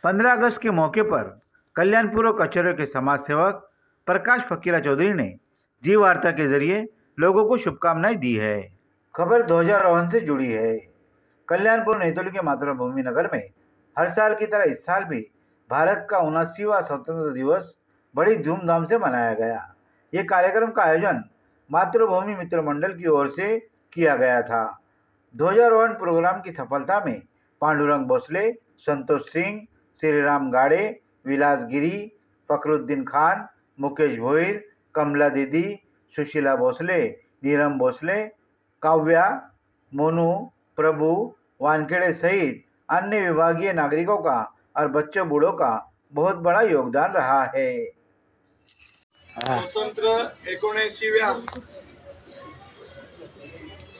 15 अगस्त के मौके पर कल्याणपुर और कचहरियों के समाज सेवक प्रकाश फकीरा चौधरी ने जी वार्ता के जरिए लोगों को शुभकामनाएं दी है। खबर ध्वजारोहण से जुड़ी है। कल्याणपुर नैतोली के मातृभूमि नगर में हर साल की तरह इस साल भी भारत का 79वां स्वतंत्रता दिवस बड़ी धूमधाम से मनाया गया। ये कार्यक्रम का आयोजन मातृभूमि मित्र मंडल की ओर से किया गया था। ध्वजारोहण प्रोग्राम की सफलता में पांडुरंग भोसले, संतोष सिंह, श्रीराम गाड़े, विलास गिरी, फखरुद्दीन खान, मुकेश भोईर, कमला दीदी, सुशीला भोसले, नीरम भोसले, काव्या, मोनू, प्रभु, वानखेड़े सहित अन्य विभागीय नागरिकों का और बच्चों बूढ़ों का बहुत बड़ा योगदान रहा है।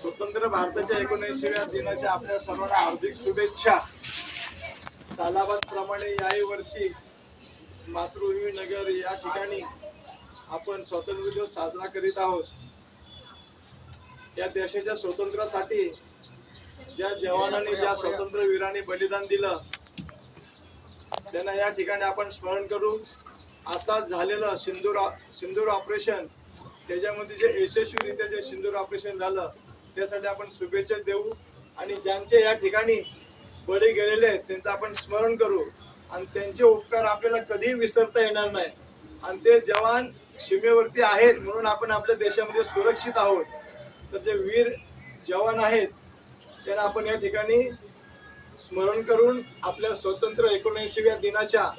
स्वतंत्र भारताच्या 79व्या दिनाच्या आपल्या सर्वांना हार्दिक शुभेच्छा। सालाबादप्रमाणे याही वर्षी मातृभूमी नगर या ठिकाणी आपण स्वातंत्र्य दिवस साजरा करीत आहोत। या देशाच्या स्वातंत्र्यासाठी ज्या जवानांनी, ज्या स्वातंत्र्य वीरांनी बलिदान दिलं त्यांना या ठिकाणी आपण स्मरण करू। आता झालेलं सिंदूर ऑपरेशन, त्याच्यामध्ये जे यशस्वीरित्या जे सिंदूर ऑपरेशन झालं त्यासाठी आपण शुभेच्छा देऊ आणि ज्यांचे या ठिकाणी बळी गेलेले आहेत त्यांचं आपण स्मरण करू आणि त्यांचे उपकार आपल्याला कधीही विसरता येणार नाही। आणि ते जवान सीमेवरती आहेत म्हणून आपण आपल्या देशामध्ये सुरक्षित आहोत। तर जे वीर जवान आहेत त्यांना आपण या ठिकाणी स्मरण करून आपल्या स्वतंत्र 79व्या दिनाच्या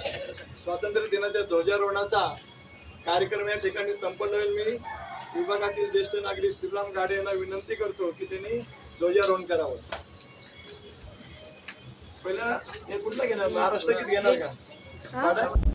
स्वातंत्र्य दिनाच्या ध्वजारोहणाचा कार्यक्रम या ठिकाणी संपन्न होईल। मी विभागातील ज्येष्ठ नागरिक श्रीराम गाडे यांना विनंती करतो की त्यांनी ध्वजारोहण करावं। पहिला हे कुठला घेणार, महाराष्ट्र गीत घेणार का?